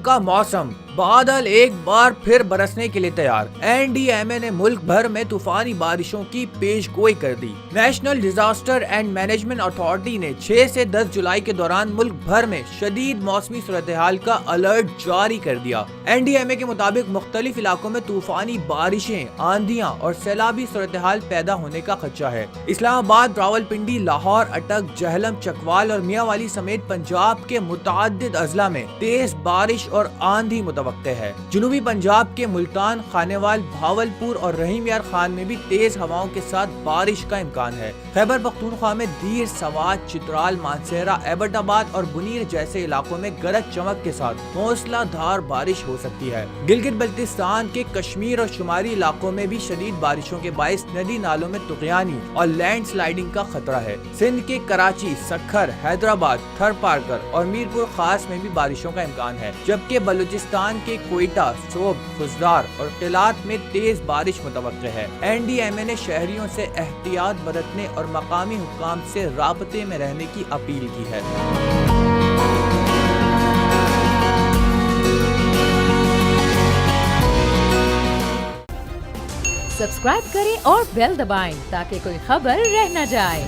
کا موسم، بادل ایک بار پھر برسنے کے لیے تیار۔ NDMA نے ملک بھر میں طوفانی بارشوں کی پیش گوئی کر دی۔ National Disaster and Management Authority نے 6 سے 10 جولائی کے دوران ملک بھر میں شدید موسمی صورتحال کا الرٹ جاری کر دیا۔ NDMA کے مطابق مختلف علاقوں میں طوفانی بارشیں، آندھیاں اور سیلابی صورتحال پیدا ہونے کا خدشہ ہے۔ اسلام آباد، راولپنڈی، لاہور، اٹک، جہلم، چکوال اور میاں والی سمیت پنجاب کے متعدد اضلاع میں تیز بارش اور آندھی متوقع ہے۔ جنوبی پنجاب کے ملتان، خانیوال، بھاولپور اور رحیم یار خان میں بھی تیز ہواؤں کے ساتھ بارش کا امکان ہے۔ خیبر پختونخوا میں دیر، سوات، چترال، مانسہرہ، ایبٹ آباد اور بنیر جیسے علاقوں میں گرج چمک کے ساتھ موسلا دھار بارش ہو سکتی ہے۔ گلگت بلتستان کے کشمیر اور شمالی علاقوں میں بھی شدید بارشوں کے باعث ندی نالوں میں طغیانی اور لینڈ سلائیڈنگ کا خطرہ ہے۔ سندھ کے کراچی، سکھر، حیدرآباد، تھر پارکر اور میرپور خاص میں بھی بارشوں کا امکان ہے، جبکہ بلوچستان کے کوئٹہ، صوب، خزدار اور قلات میں تیز بارش متوقع ہے۔ NDMA نے شہریوں سے احتیاط برتنے اور مقامی حکام سے رابطے میں رہنے کی اپیل کی ہے۔ سبسکرائب کریں اور بیل دبائیں تاکہ کوئی خبر رہ نہ جائے۔